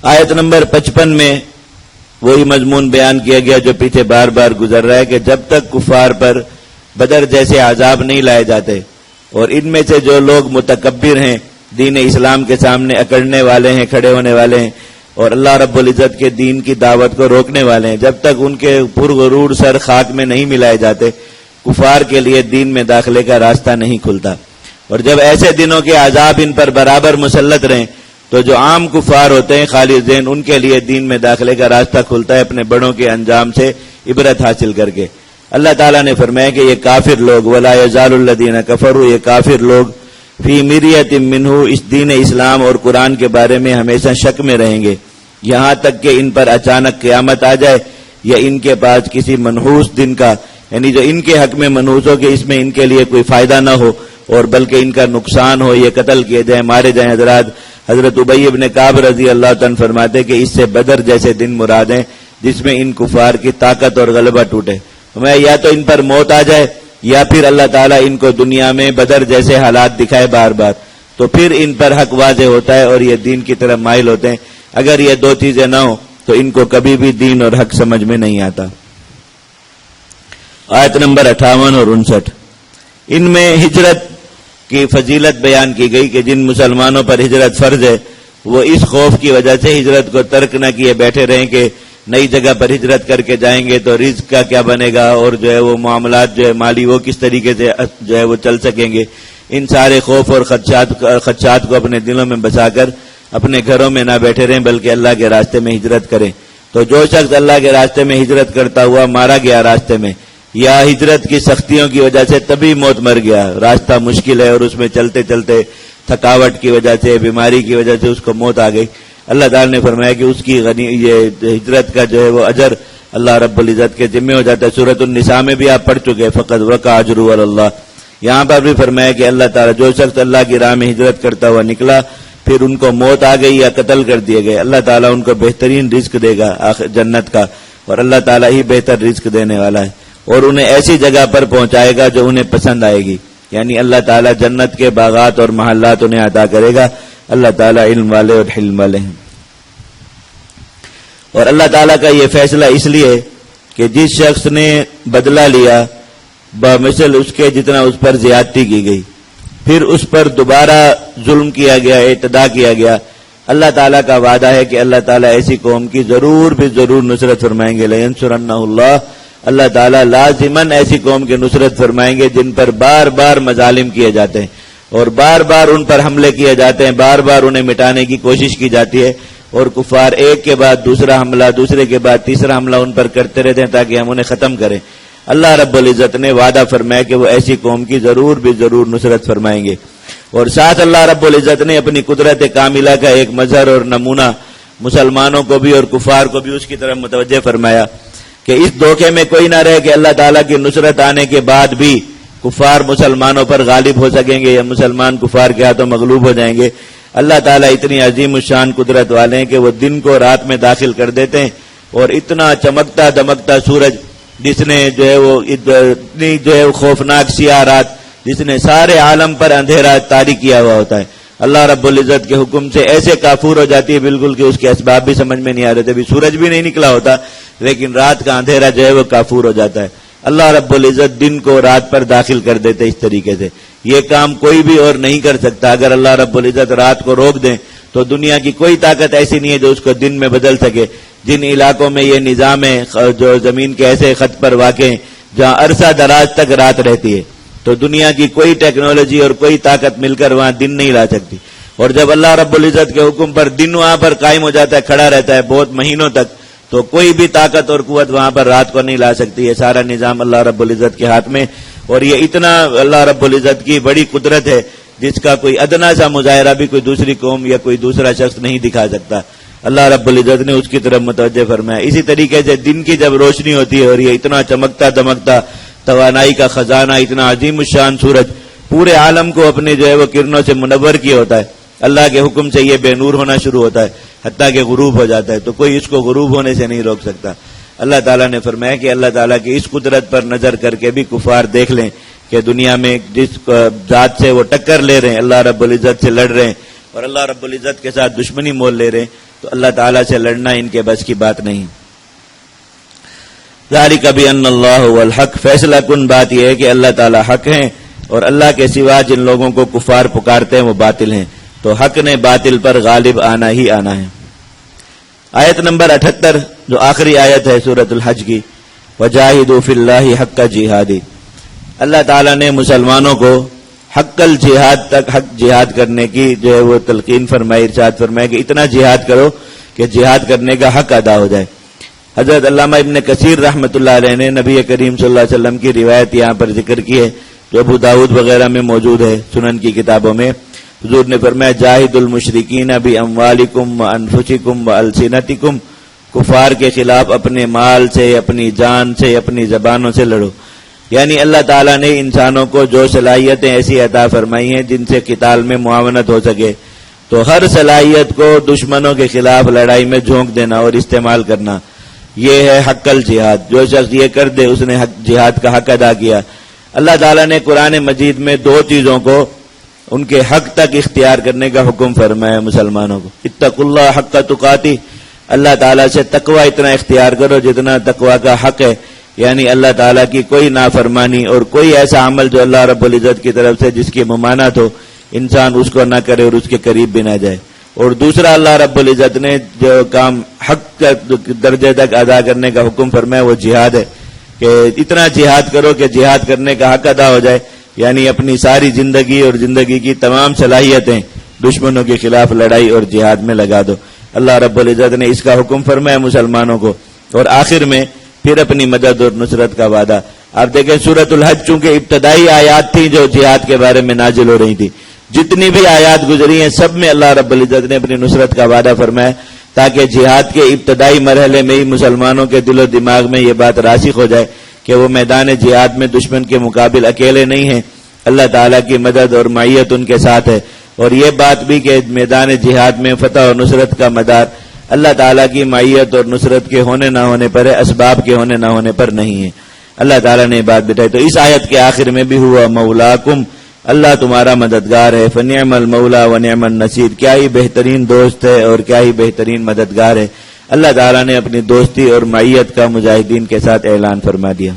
آیت نمبر 55 میں وہی مضمون بیان کیا گیا جو پیچھے بار بار گزر رہا ہے کہ جب تک کفار پر بدر جیسے عذاب نہیں لائے جاتے اور ان میں سے جو لوگ متکبر ہیں، دین اسلام کے سامنے اکڑنے والے ہیں، کھڑے ہونے والے ہیں اور اللہ رب العزت کے دین کی دعوت کو روکنے والے ہیں، جب تک ان کے پرغرور سر خاک میں نہیں ملائے جاتے کفار کے لیے دین میں داخلے کا راستہ نہیں کھلتا۔ اور جب ایسے دنوں کے عذاب ان پر برابر مسلط رہیں تو جو عام کفار ہوتے ہیں خالص ذہن، ان کے لیے دین میں داخلے کا راستہ کھلتا ہے اپنے بڑوں کے انجام سے عبرت حاصل کر کے۔ اللہ تعالیٰ نے فرمایا کہ یہ کافر لوگ وَلَا يَزَالُ الَّذِينَ كَفَرُوا، یہ کافر لوگ فی مریۃ منہ، اس دین اسلام اور قرآن کے بارے میں ہمیشہ شک میں رہیں گے، یہاں تک کہ ان پر اچانک قیامت آ جائے یا ان کے پاس کسی منحوس دن کا، یعنی جو ان کے حق میں منحوس ہو کہ اس میں ان کے لیے کوئی فائدہ نہ ہو اور بلکہ ان کا نقصان ہو، یہ قتل کیے جائیں، مارے جائیں۔ حضرت ابی ابن کعب رضی اللہ عنہ فرماتے کہ اس سے بدر جیسے دن مراد ہیں جس میں ان کفار کی طاقت اور غلبہ ٹوٹے، میں یا تو ان پر موت آ جائے یا پھر اللہ تعالیٰ ان کو دنیا میں بدر جیسے حالات دکھائے بار بار، تو پھر ان پر حق واضح ہوتا ہے اور یہ دین کی طرف مائل ہوتے ہیں۔ اگر یہ دو چیزیں نہ ہوں تو ان کو کبھی بھی دین اور حق سمجھ میں نہیں آتا۔ آیت نمبر 58 اور 59 ان میں ہجرت کی فضیلت بیان کی گئی کہ جن مسلمانوں پر ہجرت فرض ہے وہ اس خوف کی وجہ سے ہجرت کو ترک نہ کیے بیٹھے رہیں کہ نئی جگہ پر ہجرت کر کے جائیں گے تو رزق کا کیا بنے گا اور جو ہے وہ معاملات جو ہے مالی وہ کس طریقے سے جو ہے وہ چل سکیں گے۔ ان سارے خوف اور خدشات کو اپنے دلوں میں بچا کر اپنے گھروں میں نہ بیٹھے رہیں بلکہ اللہ کے راستے میں ہجرت کریں۔ تو جو شخص اللہ کے راستے میں ہجرت کرتا ہوا مارا گیا راستے میں یا ہجرت کی سختیوں کی وجہ سے تبھی موت مر گیا، راستہ مشکل ہے اور اس میں چلتے چلتے تھکاوٹ کی وجہ سے، بیماری کی وجہ سے اس کو موت آ گئی، اللہ تعالیٰ نے فرمایا کہ اس کی یہ ہجرت کا جو ہے وہ اجر اللہ رب العزت کے ذمہ ہو جاتا ہے۔ سورۃ النساء میں بھی آپ پڑھ چکے فقط وقع اجرہ علی اللہ، یہاں پر بھی فرمایا کہ اللہ تعالیٰ جو شخص اللہ کی راہ میں ہجرت کرتا ہوا نکلا پھر ان کو موت آ گئی یا قتل کر دیے گئے، اللہ تعالیٰ ان کو بہترین رزق دے گا جنت کا، اور اللہ تعالیٰ ہی بہتر رزق دینے والا ہے، اور انہیں ایسی جگہ پر پہنچائے گا جو انہیں پسند آئے گی، یعنی اللہ تعالیٰ جنت کے باغات اور محلات انہیں عطا کرے گا۔ اللہ تعالیٰ علم والے اور حلم والے ہیں۔ اور اللہ تعالیٰ کا یہ فیصلہ اس لیے کہ جس شخص نے بدلہ لیا بمثل اس کے جتنا اس پر زیادتی کی گئی، پھر اس پر دوبارہ ظلم کیا گیا، اعتداء کیا گیا، اللہ تعالیٰ کا وعدہ ہے کہ اللہ تعالیٰ ایسی قوم کی ضرور بھی ضرور نصرت فرمائیں گے، لَيَنْصُرَنَّهُ اللَّهُ، اللہ تعالیٰ لازماً ایسی قوم کی نصرت فرمائیں گے جن پر بار بار مظالم کیے جاتے ہیں اور بار بار ان پر حملے کیے جاتے ہیں، بار بار انہیں مٹانے کی کوشش کی جاتی ہے اور کفار ایک کے بعد دوسرا حملہ، دوسرے کے بعد تیسرا حملہ ان پر کرتے رہتے ہیں تاکہ ہم انہیں ختم کریں۔ اللہ رب العزت نے وعدہ فرمایا کہ وہ ایسی قوم کی ضرور بھی ضرور نصرت فرمائیں گے، اور ساتھ اللہ رب العزت نے اپنی قدرت کاملہ کا ایک مظہر اور نمونہ مسلمانوں کو بھی اور کفار کو بھی اس کی طرف متوجہ فرمایا کہ اس دھوکے میں کوئی نہ رہے کہ اللہ تعالیٰ کی نصرت آنے کے بعد بھی کفار مسلمانوں پر غالب ہو سکیں گے یا مسلمان کفار کے ہاتھوں مغلوب ہو جائیں گے۔ اللہ تعالیٰ اتنی عظیم الشان قدرت والے ہیں کہ وہ دن کو رات میں داخل کر دیتے ہیں، اور اتنا چمکتا دمکتا سورج جس نے جو ہے وہ اتنی جو ہے خوفناک سیاہ رات جس نے سارے عالم پر اندھیرا طاری کیا ہوا ہوتا ہے، اللہ رب العزت کے حکم سے ایسے کافور ہو جاتی ہے بالکل کہ اس کے اسباب بھی سمجھ میں نہیں آ رہے تھے، ابھی سورج بھی نہیں نکلا ہوتا لیکن رات کا اندھیرا جو ہے وہ کافور ہو جاتا ہے۔ اللہ رب العزت دن کو رات پر داخل کر دیتے اس طریقے سے، یہ کام کوئی بھی اور نہیں کر سکتا۔ اگر اللہ رب العزت رات کو روک دیں تو دنیا کی کوئی طاقت ایسی نہیں ہے جو اس کو دن میں بدل سکے۔ جن علاقوں میں یہ نظام ہے جو زمین کے ایسے خط پر واقع ہیں جہاں عرصہ دراز تک رات رہتی ہے، تو دنیا کی کوئی ٹیکنالوجی اور کوئی طاقت مل کر وہاں دن نہیں لا سکتی، اور جب اللہ رب العزت کے حکم پر دن وہاں پر قائم ہو جاتا ہے، کھڑا رہتا ہے بہت مہینوں تک، تو کوئی بھی طاقت اور قوت وہاں پر رات کو نہیں لا سکتی۔ یہ سارا نظام اللہ رب العزت کے ہاتھ میں، اور یہ اتنا اللہ رب العزت کی بڑی قدرت ہے جس کا کوئی ادنا سا مظاہرہ بھی کوئی دوسری قوم یا کوئی دوسرا شخص نہیں دکھا سکتا۔ اللہ رب العزت نے اس کی طرف متوجہ فرمایا۔ اسی طریقے سے دن کی جب روشنی ہوتی ہے اور یہ اتنا چمکتا دمکتا توانائی کا خزانہ، اتنا عظیم الشان سورج پورے عالم کو اپنے جو ہے وہ کرنوں سے منور کیا ہوتا ہے، اللہ کے حکم سے یہ بے نور ہونا شروع ہوتا ہے حتیٰ کہ غروب ہو جاتا ہے، تو کوئی اس کو غروب ہونے سے نہیں روک سکتا۔ اللہ تعالیٰ نے فرمایا کہ اللہ تعالیٰ کی اس قدرت پر نظر کر کے بھی کفار دیکھ لیں کہ دنیا میں جس ذات سے وہ ٹکر لے رہے ہیں، اللہ رب العزت سے لڑ رہے ہیں اور اللہ رب العزت کے ساتھ دشمنی مول لے رہے ہیں، تو اللہ تعالیٰ سے لڑنا ان کے بس کی بات نہیں۔ ذالک بان اللہ هو الحق، فیصلہ کن بات یہ ہے کہ اللہ تعالیٰ حق ہیں اور اللہ کے سوا جن لوگوں کو کفار پکارتے ہیں وہ باطل ہیں، تو حق نے باطل پر غالب آنا ہی آنا ہے۔ آیت نمبر 78 جو آخری آیت ہے سورۃ الحج کی، وجاہدوا فی اللہ حق جہادی، اللہ تعالیٰ نے مسلمانوں کو حق الجہاد تک، حق جہاد کرنے کی جو ہے وہ تلقین فرمائی، ارشاد فرمایا کہ اتنا جہاد کرو کہ جہاد کرنے کا حق ادا ہو جائے۔ حضرت علامہ ابن کثیر رحمۃ اللہ علیہ نے نبی کریم صلی اللہ علیہ وسلم کی روایت یہاں پر ذکر کی ہے جو ابو داؤد وغیرہ میں موجود ہے، سنن کی کتابوں میں۔ حضور نے فرمایا جاہد المشرکین باموالکم وانفسکم والسنتکم، کفار کے خلاف اپنے مال سے، اپنی جان سے، اپنی زبانوں سے لڑو۔ یعنی اللہ تعالیٰ نے انسانوں کو جو صلاحیتیں ایسی عطا فرمائی ہیں جن سے قتال میں معاونت ہو سکے، تو ہر صلاحیت کو دشمنوں کے خلاف لڑائی میں جھونک دینا اور استعمال کرنا، یہ ہے حق الجہاد۔ جو شخص یہ کر دے اس نے جہاد کا حق ادا کیا۔ اللہ تعالیٰ نے قرآن مجید میں دو چیزوں کو ان کے حق تک اختیار کرنے کا حکم فرمایا مسلمانوں کو، اتقوا اللہ حق تقاتہ، اللہ تعالیٰ سے تقوی اتنا اختیار کرو جتنا تقوی کا حق ہے، یعنی اللہ تعالیٰ کی کوئی نافرمانی اور کوئی ایسا عمل جو اللہ رب العزت کی طرف سے جس کی ممانعت ہو، انسان اس کو نہ کرے اور اس کے قریب بھی نہ جائے۔ اور دوسرا اللہ رب العزت نے جو کام حق کا درجے تک ادا کرنے کا حکم فرمایا وہ جہاد ہے، کہ اتنا جہاد کرو کہ جہاد کرنے کا حق ادا ہو جائے، یعنی اپنی ساری زندگی اور زندگی کی تمام صلاحیتیں دشمنوں کے خلاف لڑائی اور جہاد میں لگا دو۔ اللہ رب العزت نے اس کا حکم فرمایا مسلمانوں کو، اور آخر میں پھر اپنی مدد اور نصرت کا وعدہ۔ آپ دیکھیں سورۃ الحج چونکہ ابتدائی آیات تھیں جو جہاد کے بارے میں نازل ہو رہی تھی، جتنی بھی آیات گزری ہیں سب میں اللہ رب العزت نے اپنی نصرت کا وعدہ فرمایا تاکہ جہاد کے ابتدائی مرحلے میں ہی مسلمانوں کے دل و دماغ میں یہ بات راسخ ہو جائے کہ وہ میدان جہاد میں دشمن کے مقابل اکیلے نہیں ہیں، اللہ تعالیٰ کی مدد اور معیت ان کے ساتھ ہے۔ اور یہ بات بھی کہ میدان جہاد میں فتح اور نصرت کا مدار اللہ تعالیٰ کی معیت اور نصرت کے ہونے نہ ہونے پر ہے، اسباب کے ہونے نہ ہونے پر نہیں ہے۔ اللہ تعالیٰ نے بات بتائی۔ تو اس آیت کے آخر میں بھی ہوا مولاکم، اللہ تمہارا مددگار ہے، فنعم المولا ونعم النصیر، کیا ہی بہترین دوست ہے اور کیا ہی بہترین مددگار ہے۔ اللہ تعالیٰ نے اپنی دوستی اور معیت کا مجاہدین کے ساتھ اعلان فرما دیا۔